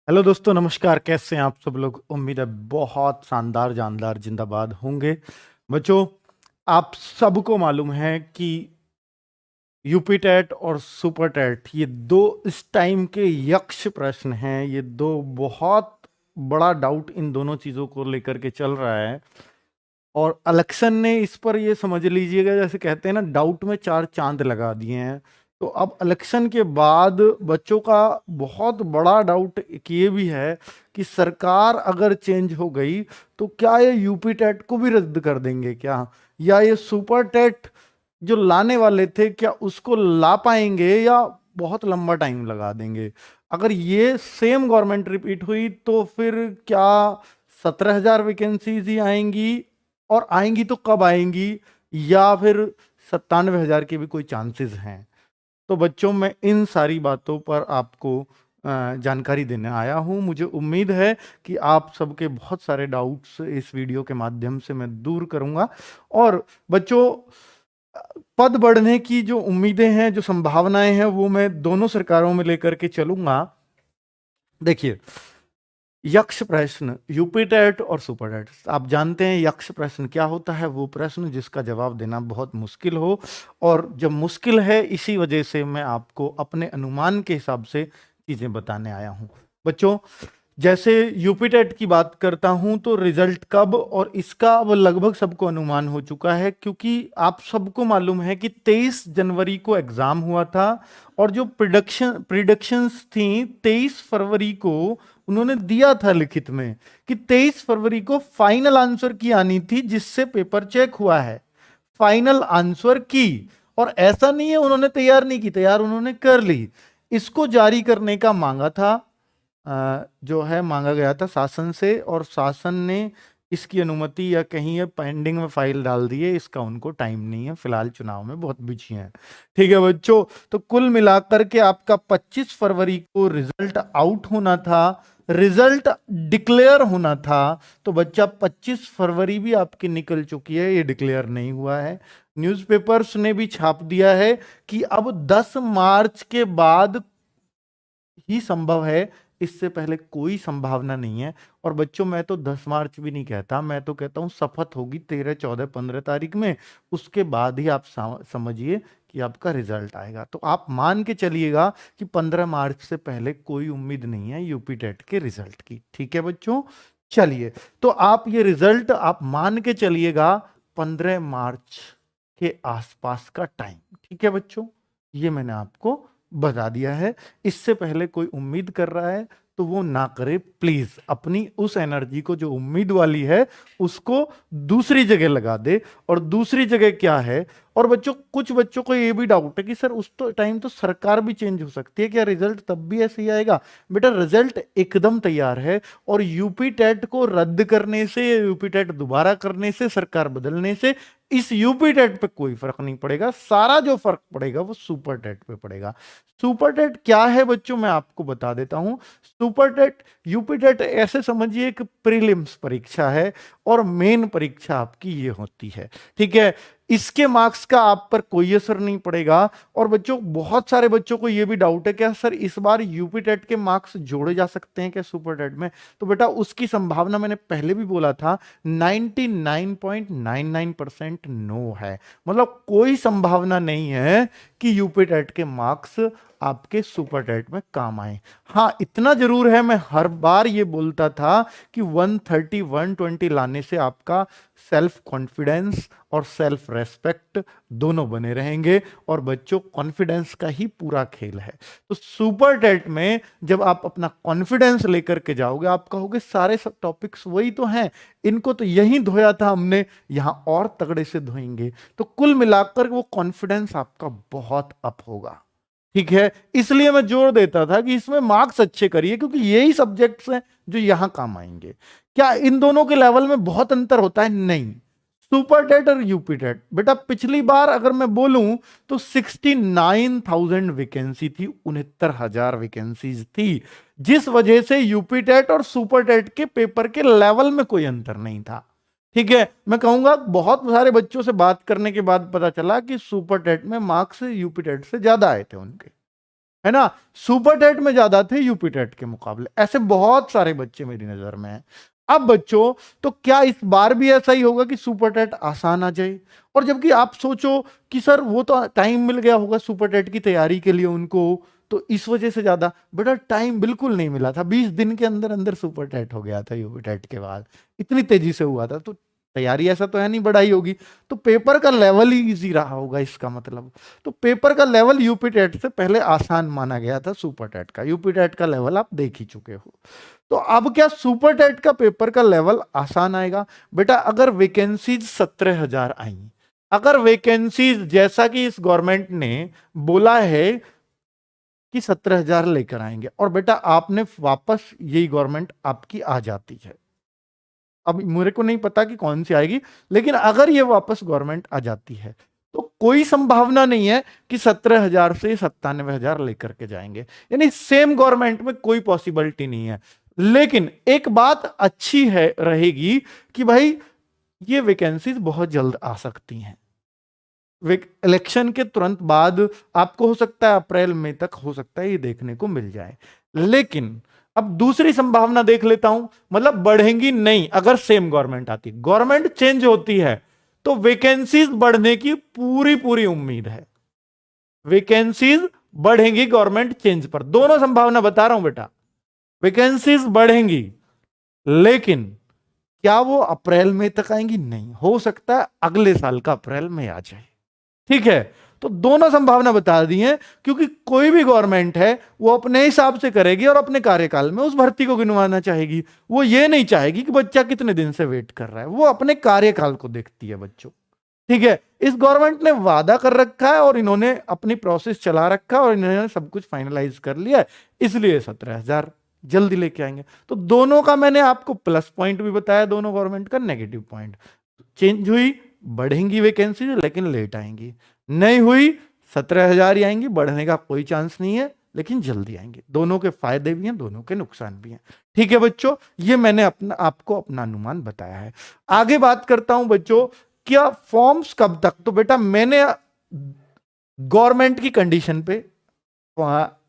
Hello दोस्तों, नमस्कार। कैसे हैं आप सब लोग? उम्मीद है बहुत शानदार जानदार जिंदाबाद होंगे। बच्चों, आप सबको मालूम है कि यूपी टेट और सुपर टेट ये दो इस टाइम के यक्ष प्रश्न हैं। ये दो बहुत बड़ा डाउट इन दोनों चीजों को लेकर के चल रहा है। और इलेक्शन ने इस पर ये समझ लीजिएगा, जैसे कहते हैं ना, डाउट में चार चांद लगा दिए हैं। तो अब इलेक्शन के बाद बच्चों का बहुत बड़ा डाउट एक ये भी है कि सरकार अगर चेंज हो गई तो क्या ये यूपी टेट को भी रद्द कर देंगे क्या, या ये सुपर टेट जो लाने वाले थे क्या उसको ला पाएंगे, या बहुत लंबा टाइम लगा देंगे। अगर ये सेम गवर्नमेंट रिपीट हुई तो फिर क्या 17,000 वैकेंसीज ही आएंगी, और आएंगी तो कब आएंगी, या फिर 97,000 के भी कोई चांसेस हैं? तो बच्चों, मैं इन सारी बातों पर आपको जानकारी देने आया हूं। मुझे उम्मीद है कि आप सबके बहुत सारे डाउट्स इस वीडियो के माध्यम से मैं दूर करूंगा। और बच्चों, पद बढ़ने की जो उम्मीदें हैं, जो संभावनाएं हैं, वो मैं दोनों सरकारों में लेकर के चलूंगा। देखिए, यक्ष प्रश्न, यूपी टेट और सुपर टेट, आप जानते हैं यक्ष प्रश्न क्या होता है। वो प्रश्न जिसका जवाब देना बहुत मुश्किल हो, और जब मुश्किल है इसी वजह से मैं आपको अपने अनुमान के हिसाब से चीजें बताने आया हूं। बच्चों, जैसे यूपी टेट की बात करता हूं तो रिजल्ट कब, और इसका अब लगभग सबको अनुमान हो चुका है, क्योंकि आप सबको मालूम है कि 23 जनवरी को एग्जाम हुआ था। और जो प्रिडिक्शंस थी 23 फरवरी को उन्होंने दिया था लिखित में कि 23 फरवरी को फाइनल आंसर की आनी थी, जिससे पेपर चेक हुआ है। फाइनल आंसर की, और ऐसा नहीं है उन्होंने तैयार नहीं की, तैयार उन्होंने कर ली। इसको जारी करने का मांगा था, जो है मांगा गया था शासन से, और शासन ने इसकी अनुमति या कहीं ये पेंडिंग में फाइल डाल दी है। इसका उनको टाइम नहीं है, फिलहाल चुनाव में बहुत बिजी हैं। ठीक है बच्चों, तो कुल मिलाकर के आपका 25 फरवरी को रिजल्ट आउट होना था, रिजल्ट डिक्लेयर होना था। तो बच्चा 25 फरवरी भी आपकी निकल चुकी है, ये डिक्लेयर नहीं हुआ है। न्यूज़पेपर्स ने भी छाप दिया है कि अब 10 मार्च के बाद ही संभव है, इससे पहले कोई संभावना नहीं है। और बच्चों, मैं तो 10 मार्च भी नहीं कहता, मैं तो कहता हूं शपथ होगी 13, 14, 15 तारीख में। उसके बाद ही आप समझिए कि आपका रिजल्ट आएगा। तो आप मान के चलिएगा कि 15 मार्च से पहले कोई उम्मीद नहीं है यूपी टेट के रिजल्ट की। ठीक है बच्चों, चलिए। तो आप ये रिजल्ट आप मान के चलिएगा 15 मार्च के आसपास का टाइम। ठीक है बच्चों, ये मैंने आपको बता दिया है। इससे पहले कोई उम्मीद कर रहा है तो वो ना करे प्लीज। अपनी उस एनर्जी को, जो उम्मीद वाली है, उसको दूसरी जगह लगा दे। और दूसरी जगह क्या है? और बच्चों, कुछ बच्चों को ये भी डाउट है कि सर उस तो टाइम तो सरकार भी चेंज हो सकती है, क्या रिजल्ट तब भी ऐसे ही आएगा? बेटा, रिजल्ट एकदम तैयार है। और यूपी टेट को रद्द करने से, यूपी टेट दोबारा करने से, सरकार बदलने से इस यूपी टेट पे कोई फर्क नहीं पड़ेगा। सारा जो फर्क पड़ेगा वो सुपर टेट पे पड़ेगा। सुपर टेट क्या है बच्चों, मैं आपको बता देता हूं। सुपर टेट, यूपी टेट ऐसे समझिए एक प्रीलिम्स परीक्षा है, और मेन परीक्षा आपकी ये होती है। ठीक है, इसके मार्क्स का आप पर कोई असर नहीं पड़ेगा। और बच्चों, बहुत सारे बच्चों को यह भी डाउट है क्या सर इस बार यूपी टेट के मार्क्स जोड़े जा सकते हैं क्या सुपर टेट में? तो बेटा, उसकी संभावना मैंने पहले भी बोला था, 99.99% नो है। मतलब कोई संभावना नहीं है कि यूपी टेट के मार्क्स आपके सुपर टेट में काम आए। हाँ, इतना जरूर है, मैं हर बार ये बोलता था कि 130 120 लाने से आपका सेल्फ कॉन्फिडेंस और सेल्फ रेस्पेक्ट दोनों बने रहेंगे। और बच्चों, कॉन्फिडेंस का ही पूरा खेल है। तो सुपर टेट में जब आप अपना कॉन्फिडेंस लेकर के जाओगे, आप कहोगे सारे सब टॉपिक्स वही तो हैं, इनको तो यही धोया था हमने, यहां और तगड़े से धोएंगे। तो कुल मिलाकर वो कॉन्फिडेंस आपका बहुत अप होगा। ठीक है, इसलिए मैं जोर देता था कि इसमें मार्क्स अच्छे करिए, क्योंकि यही सब्जेक्ट्स हैं जो यहां काम आएंगे। क्या इन दोनों के लेवल में बहुत अंतर होता है? नहीं। सुपर टेट और यूपी टेट, बेटा पिछली बार अगर मैं बोलूं तो 69,000 वैकेंसी थी, 69,000 वैकेंसीज थी, जिस वजह से यूपी टेट और सुपर टेट के पेपर के लेवल में कोई अंतर नहीं था। ठीक है, मैं कहूंगा बहुत सारे बच्चों से बात करने के बाद पता चला कि सुपर टेट में मार्क्स यूपी टेट से ज्यादा आए थे उनके, है ना। सुपर टेट में ज्यादा थे यूपी टेट के मुकाबले, ऐसे बहुत सारे बच्चे मेरी नजर में हैं। अब बच्चों, तो क्या इस बार भी ऐसा ही होगा कि सुपर टेट आसान आ जाए? और जबकि आप सोचो कि सर वो तो टाइम मिल गया होगा सुपर टेट की तैयारी के लिए उनको, तो इस वजह से ज्यादा। बेटा टाइम बिल्कुल नहीं मिला था, 20 दिन के अंदर अंदर सुपर टेट हो गया था यूपी टेट के बाद, इतनी तेजी से हुआ था। तो तैयारी ऐसा तो है नहीं बढ़ाई होगी, तो पेपर का लेवल ही इजी रहा होगा इसका मतलब। तो पेपर का लेवल यूपी टेट से पहले आसान माना गया था सुपर टेट का, यूपी टेट का लेवल आप देख ही चुके हो। तो अब क्या सुपर टेट का पेपर का लेवल आसान आएगा? बेटा अगर वैकेंसीज 17,000 आई, अगर वैकेंसीज जैसा कि इस गवर्नमेंट ने बोला है कि 17,000 लेकर आएंगे, और बेटा आपने वापस यही गवर्नमेंट आपकी आ जाती है, अब मेरे को नहीं पता कि कौन सी आएगी, लेकिन अगर ये वापस गवर्नमेंट आ जाती है तो कोई संभावना नहीं है कि 17,000 से 97,000 लेकर के जाएंगे, यानी सेम गवर्नमेंट में कोई पॉसिबिलिटी नहीं है। लेकिन एक बात अच्छी है रहेगी कि भाई ये वैकेंसीज बहुत जल्द आ सकती हैं, इलेक्शन के तुरंत बाद आपको हो सकता है अप्रैल मई तक हो सकता है ये देखने को मिल जाए। लेकिन अब दूसरी संभावना देख लेता हूं, मतलब बढ़ेंगी नहीं अगर सेम गवर्नमेंट आती, गवर्नमेंट चेंज होती है तो वैकेंसीज बढ़ने की पूरी पूरी उम्मीद है, वैकेंसीज बढ़ेंगी गवर्नमेंट चेंज पर, दोनों संभावना बता रहा हूं बेटा, वैकेंसीज बढ़ेंगी। लेकिन क्या वो अप्रैल में तक आएंगी? नहीं, हो सकता है अगले साल का अप्रैल में आ जाए। ठीक है, तो दोनों संभावना बता दी है, क्योंकि कोई भी गवर्नमेंट है वो अपने हिसाब से करेगी और अपने कार्यकाल में उस भर्ती को गिनवाना चाहेगी, वो ये नहीं चाहेगी कि बच्चा कितने दिन से वेट कर रहा है, वो अपने कार्यकाल को देखती है बच्चों। ठीक है, इस गवर्नमेंट ने वादा कर रखा है और इन्होंने अपनी प्रोसेस चला रखा है और इन्होंने सब कुछ फाइनलाइज कर लिया है, इसलिए 17,000 जल्दी लेके आएंगे। तो दोनों का मैंने आपको प्लस पॉइंट भी बताया, दोनों गवर्नमेंट का नेगेटिव पॉइंट। चेंज हुई, बढ़ेंगी वैकेंसी लेकिन लेट आएंगी, नहीं हुई 17,000 ही आएंगी, बढ़ने का कोई चांस नहीं है लेकिन जल्दी आएंगे। दोनों के फायदे भी हैं, दोनों के नुकसान भी हैं। ठीक है बच्चों, ये मैंने आपको अपना अनुमान बताया है। आगे बात करता हूं बच्चों, क्या फॉर्म्स कब तक? तो बेटा मैंने गवर्नमेंट की कंडीशन पे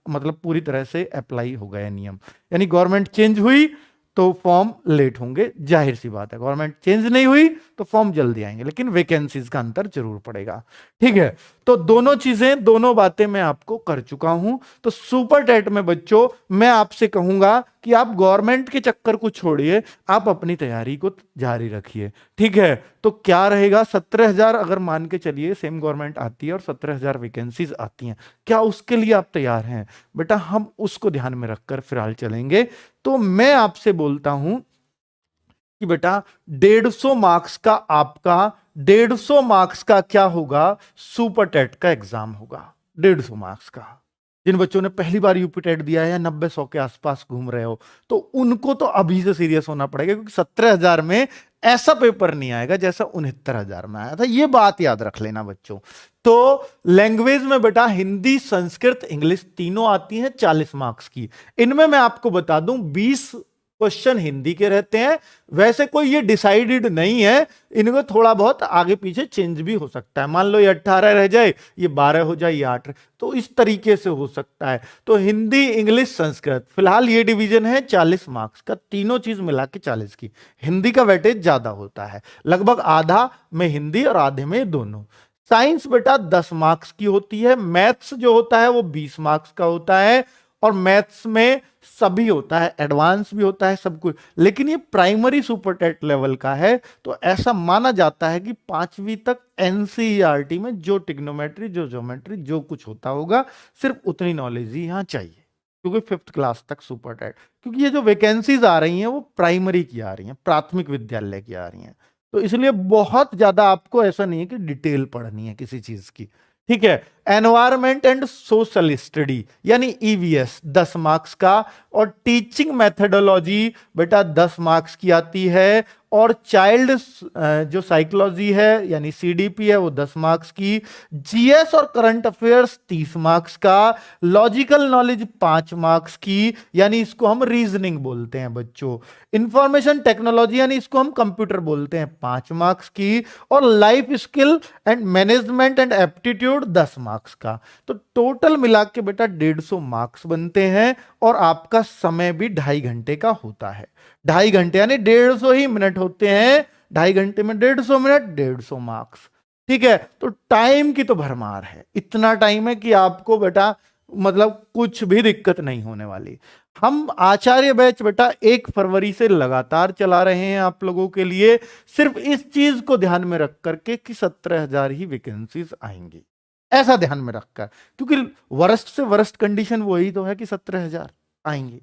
मतलब पूरी तरह से अप्लाई हो गया नियम, यानी गवर्नमेंट चेंज हुई तो फॉर्म लेट होंगे, जाहिर सी बात है, गवर्नमेंट चेंज नहीं हुई तो फॉर्म जल्दी आएंगे, लेकिन वैकेंसीज का अंतर जरूर पड़ेगा। ठीक है, तो दोनों चीजें, दोनों बातें मैं आपको कर चुका हूं। तो सुपर टेट में बच्चों मैं आपसे कहूंगा कि आप गवर्नमेंट के चक्कर को छोड़िए, आप अपनी तैयारी को जारी रखिए। ठीक है, तो क्या रहेगा, 17,000 अगर मान के चलिए सेम गवर्नमेंट आती है और 17,000 वैकेंसीज आती हैं, क्या उसके लिए आप तैयार हैं? बेटा हम उसको ध्यान में रखकर फिलहाल चलेंगे। तो मैं आपसे बोलता हूं कि बेटा 150 मार्क्स का आपका 150 मार्क्स का क्या होगा, सुपर टेट का एग्जाम होगा 150 मार्क्स का। जिन बच्चों ने पहली बार यूपी टेट दिया है या 90-100 के आसपास घूम रहे हो, तो उनको तो अभी से सीरियस होना पड़ेगा, क्योंकि 17,000 में ऐसा पेपर नहीं आएगा जैसा 69,000 में आया था, ये बात याद रख लेना बच्चों। तो लैंग्वेज में बेटा हिंदी, संस्कृत, इंग्लिश तीनों आती हैं 40 मार्क्स की। इनमें मैं आपको बता दूं 20 क्वेश्चन हिंदी के रहते हैं, वैसे कोई ये डिसाइडेड नहीं है, इनमें थोड़ा बहुत आगे पीछे चेंज भी हो सकता है, मान लो ये 18 रह जाए, ये 12 हो जाए, ये 8, तो इस तरीके से हो सकता है। तो हिंदी, इंग्लिश, संस्कृत फिलहाल ये डिवीजन है 40 मार्क्स का, तीनों चीज मिला के 40 की। हिंदी का वेटेज ज्यादा होता है, लगभग आधा में हिंदी और आधे में दोनों। साइंस बेटा 10 मार्क्स की होती है, मैथ्स जो होता है वो 20 मार्क्स का होता है, और मैथ्स में सभी होता है, एडवांस भी होता है, सब कुछ, लेकिन ये प्राइमरी सुपर टेट लेवल का है। तो ऐसा माना जाता है कि 5वीं तक एनसीईआरटी में जो ट्रिग्नोमेट्री, जो ज्योमेट्री, जो कुछ होता होगा, सिर्फ उतनी नॉलेज ही यहां चाहिए, क्योंकि 5th क्लास तक सुपर टेट, क्योंकि ये जो वैकेंसीज आ रही हैं वो प्राइमरी की आ रही हैं, प्राथमिक विद्यालय की आ रही हैं, तो इसलिए बहुत ज्यादा आपको ऐसा नहीं है कि डिटेल पढ़नी है किसी चीज की। ठीक है, एनवायरमेंट एंड सोशल स्टडी यानी ईवीएस 10 मार्क्स का, और टीचिंग मेथडोलॉजी बेटा 10 मार्क्स की आती है, और चाइल्ड जो साइकोलॉजी है यानी सीडीपी है वो 10 मार्क्स की, जीएस और करंट अफेयर्स 30 मार्क्स का, लॉजिकल नॉलेज 5 मार्क्स की यानी इसको हम रीजनिंग बोलते हैं बच्चों, इंफॉर्मेशन टेक्नोलॉजी यानी इसको हम कंप्यूटर बोलते हैं 5 मार्क्स की, और life skill and management and aptitude 10 marks का। तो टोटल मिला के बेटा 150 मार्क्स बनते हैं और आपका समय भी 2.5 घंटे का होता है। 2.5 घंटे यानी 150 ही मिनट होते हैं, 2.5 घंटे में 150 मिनट 150 मार्क्स। ठीक है, तो टाइम की तो भरमार है, इतना टाइम है कि आपको बेटा मतलब कुछ भी दिक्कत नहीं होने वाली। हम आचार्य बैच बेटा 1 फरवरी से लगातार चला रहे हैं आप लोगों के लिए, सिर्फ इस चीज को ध्यान में रख करके कि 17,000 ही वैकेंसीज आएंगी, ऐसा ध्यान में रखकर, क्योंकि वर्स्ट से वर्स्ट कंडीशन वही तो है कि 17,000 आएंगी,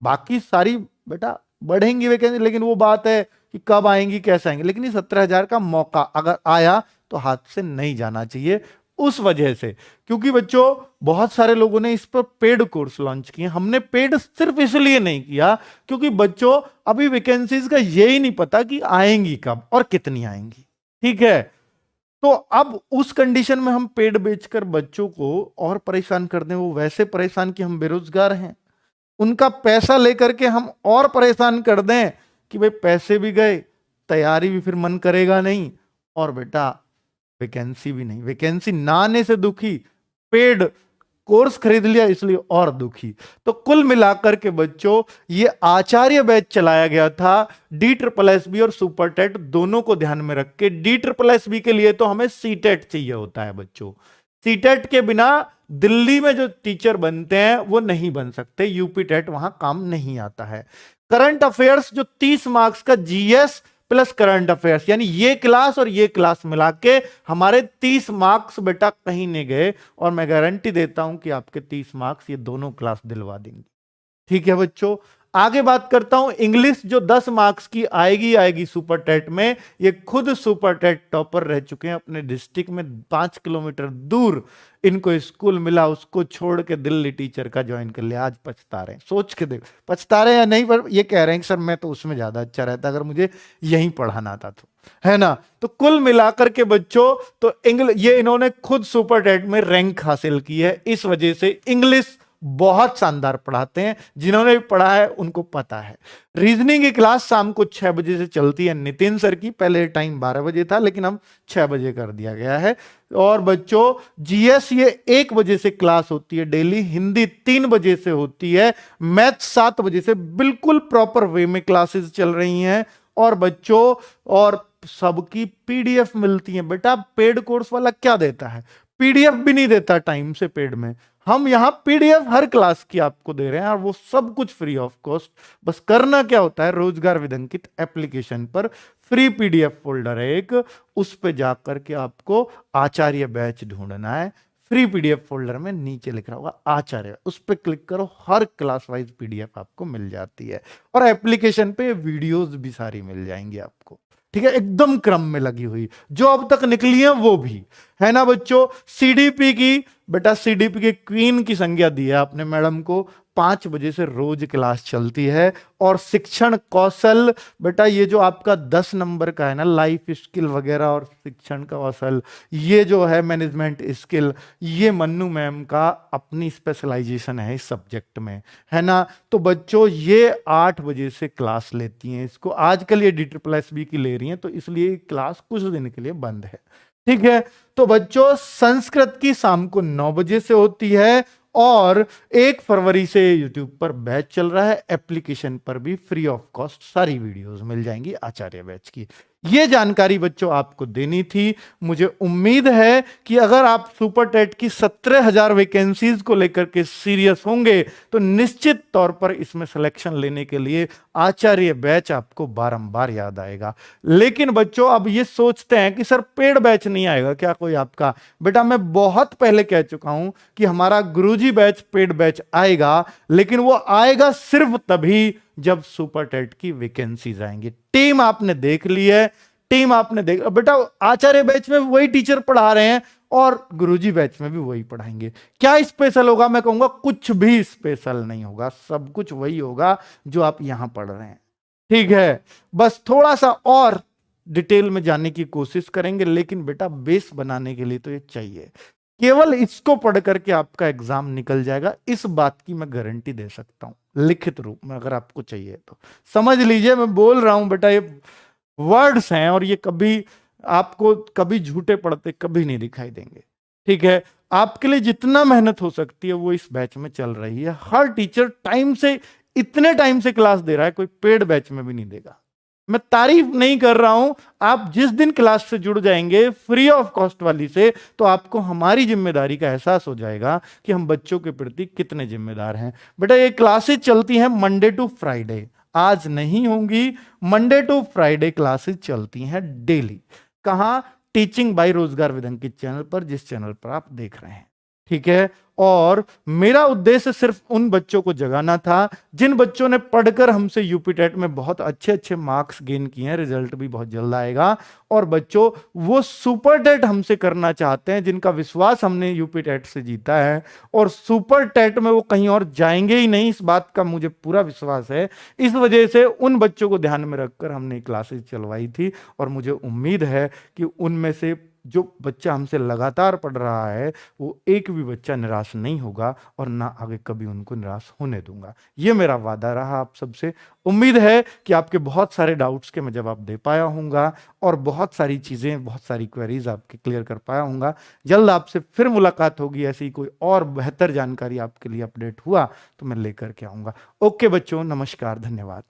बाकी सारी बेटा बढ़ेंगी वैकेंसी, लेकिन वो बात है कि कब आएंगी कैसे आएंगी, लेकिन ये 17,000 का मौका अगर आया तो हाथ से नहीं जाना चाहिए। उस वजह से, क्योंकि बच्चों बहुत सारे लोगों ने इस पर पेड कोर्स लॉन्च किए, हमने पेड सिर्फ इसलिए नहीं किया क्योंकि बच्चों अभी वैकेंसीज का यही नहीं पता कि आएंगी कब और कितनी आएंगी। ठीक है, तो अब उस कंडीशन में हम पेड बेचकर बच्चों को और परेशान कर दें, वो वैसे परेशान कि हम बेरोजगार हैं, उनका पैसा लेकर के हम और परेशान कर दें कि भाई पैसे भी गए, तैयारी भी फिर मन करेगा नहीं, और बेटा वैकेंसी भी नहीं, वैकेंसी ना आने से दुखी, पेड कोर्स खरीद लिया इसलिए और दुखी। तो कुल मिलाकर के बच्चों ये आचार्य बैच चलाया गया था DSSB और सुपर टेट दोनों को ध्यान में रख के। DSSB के लिए तो हमें सीटेट चाहिए होता है बच्चों, सीटेट के बिना दिल्ली में जो टीचर बनते हैं वो नहीं बन सकते, यूपी टेट वहां काम नहीं आता है। करंट अफेयर्स जो 30 मार्क्स का जीएस प्लस करंट अफेयर्स यानी ये क्लास और ये क्लास मिला के हमारे 30 मार्क्स बेटा कहीं नहीं गए, और मैं गारंटी देता हूं कि आपके 30 मार्क्स ये दोनों क्लास दिलवा देंगी। ठीक है बच्चों, आगे बात करता हूं इंग्लिश जो 10 मार्क्स की आएगी सुपर टेट में। ये खुद सुपर टेट टॉपर रह चुके हैं अपने डिस्ट्रिक्ट में, 5 किलोमीटर दूर इनको स्कूल मिला, उसको छोड़ के दिल्ली टीचर का ज्वाइन कर लिया, आज पछता रहे हैं। सोच के देखो पछता रहे या नहीं, पर ये कह रहे हैं कि सर मैं तो उसमें ज्यादा अच्छा रहता अगर मुझे यहीं पढ़ाना आता तो, है ना। तो कुल मिलाकर के बच्चों तो इंग्लिश ये इन्होंने खुद सुपर टेट में रैंक हासिल की है, इस वजह से इंग्लिश बहुत शानदार पढ़ाते हैं, जिन्होंने भी पढ़ा है उनको पता है। रीजनिंग की क्लास शाम को 6 बजे से चलती है नितिन सर की, पहले टाइम 12 बजे था लेकिन अब 6 बजे कर दिया गया है। और बच्चों जीएस ये 1 बजे से क्लास होती है डेली, हिंदी 3 बजे से होती है, मैथ 7 बजे से, बिल्कुल प्रॉपर वे में क्लासेस चल रही हैं। और बच्चों और सबकी पीडीएफ मिलती है बेटा, पेड कोर्स वाला क्या देता है, पीडीएफ भी नहीं देता टाइम से पेड में, हम यहां पीडीएफ हर क्लास की आपको दे रहे हैं और वो सब कुछ फ्री ऑफ कॉस्ट। बस करना क्या होता है, रोजगार विदंकित एप्लीकेशन पर फ्री पीडीएफ फोल्डर है एक, उस पे जाकर के आपको आचार्य बैच ढूंढना है, फ्री पीडीएफ फोल्डर में नीचे लिख रहा होगा आचार्य, उस पर क्लिक करो, हर क्लास वाइज पीडीएफ आपको मिल जाती है, और एप्लीकेशन पे वीडियोस भी सारी मिल जाएंगी आपको। ठीक है, एकदम क्रम में लगी हुई, जो अब तक निकली है वो भी है ना बच्चों। सीडीपी की बेटा, सीडीपी के क्वीन की संज्ञा दी है आपने मैडम को, 5 बजे से रोज क्लास चलती है। और शिक्षण कौशल बेटा, ये जो आपका 10 नंबर का है ना, लाइफ स्किल वगैरह और शिक्षण कौशल, ये जो है मैनेजमेंट स्किल, ये मन्नू मैम का अपनी स्पेशलाइजेशन है इस सब्जेक्ट में, है ना। तो बच्चों ये 8 बजे से क्लास लेती हैं, इसको आजकल ये DSSB की ले रही हैं, तो इसलिए क्लास कुछ दिन के लिए बंद है। ठीक है, तो बच्चों संस्कृत की शाम को 9 बजे से होती है, और 1 फरवरी से YouTube पर बैच चल रहा है, एप्लीकेशन पर भी फ्री ऑफ कॉस्ट सारी वीडियोस मिल जाएंगी आचार्य बैच की। ये जानकारी बच्चों आपको देनी थी। मुझे उम्मीद है कि अगर आप सुपर टेट की 17,000 वैकेंसीज को लेकर के सीरियस होंगे तो निश्चित तौर पर इसमें सिलेक्शन लेने के लिए आचार्य बैच आपको बारंबार याद आएगा। लेकिन बच्चों अब ये सोचते हैं कि सर पेड बैच नहीं आएगा क्या कोई आपका? बेटा मैं बहुत पहले कह चुका हूं कि हमारा गुरुजी बैच पेड बैच आएगा, लेकिन वो आएगा सिर्फ तभी जब सुपर टेट की वैकेंसीज आएंगी। टीम आपने देख ली है, टीम आपने देख, बेटा आचार्य बैच में वही टीचर पढ़ा रहे हैं और गुरुजी बैच में भी वही पढ़ाएंगे। क्या स्पेशल होगा? मैं कहूंगा कुछ भी स्पेशल नहीं होगा, सब कुछ वही होगा जो आप यहां पढ़ रहे हैं। ठीक है, बस थोड़ा सा और डिटेल में जाने की कोशिश करेंगे, लेकिन बेटा बेस बनाने के लिए तो ये चाहिए। केवल इसको पढ़ करके आपका एग्जाम निकल जाएगा, इस बात की मैं गारंटी दे सकता हूं लिखित रूप में, अगर आपको चाहिए तो समझ लीजिए। मैं बोल रहा हूं बेटा, ये वर्ड्स हैं और ये कभी आपको कभी झूठे पड़ते कभी नहीं दिखाई देंगे। ठीक है, आपके लिए जितना मेहनत हो सकती है वो इस बैच में चल रही है। हर टीचर टाइम से, इतने टाइम से क्लास दे रहा है, कोई पेड बैच में भी नहीं देगा। मैं तारीफ नहीं कर रहा हूं, आप जिस दिन क्लास से जुड़ जाएंगे फ्री ऑफ कॉस्ट वाली से, तो आपको हमारी जिम्मेदारी का एहसास हो जाएगा कि हम बच्चों के प्रति कितने जिम्मेदार हैं। बेटा ये क्लासेस चलती हैं मंडे टू फ्राइडे, आज नहीं होंगी, मंडे टू फ्राइडे क्लासेस चलती हैं डेली। कहां? टीचिंग बाय रोजगार विद अंकित चैनल पर, जिस चैनल पर आप देख रहे हैं। ठीक है, और मेरा उद्देश्य सिर्फ उन बच्चों को जगाना था जिन बच्चों ने पढ़कर हमसे यूपी टेट में बहुत अच्छे अच्छे मार्क्स गेन किए हैं, रिजल्ट भी बहुत जल्द आएगा। और बच्चों वो सुपर टेट हमसे करना चाहते हैं जिनका विश्वास हमने यूपी टेट से जीता है, और सुपर टेट में वो कहीं और जाएंगे ही नहीं, इस बात का मुझे पूरा विश्वास है। इस वजह से उन बच्चों को ध्यान में रखकर हमने क्लासेस चलवाई थी, और मुझे उम्मीद है कि उनमें से जो बच्चा हमसे लगातार पढ़ रहा है वो एक भी बच्चा निराश नहीं होगा, और ना आगे कभी उनको निराश होने दूंगा। ये मेरा वादा रहा आप सबसे। उम्मीद है कि आपके बहुत सारे डाउट्स के मैं जवाब दे पाया हूँगा, और बहुत सारी चीज़ें, बहुत सारी क्वेरीज आपके क्लियर कर पाया हूँगा। जल्द आपसे फिर मुलाकात होगी, ऐसी कोई और बेहतर जानकारी आपके लिए अपडेट हुआ तो मैं लेकर के आऊँगा। ओके बच्चों, नमस्कार, धन्यवाद।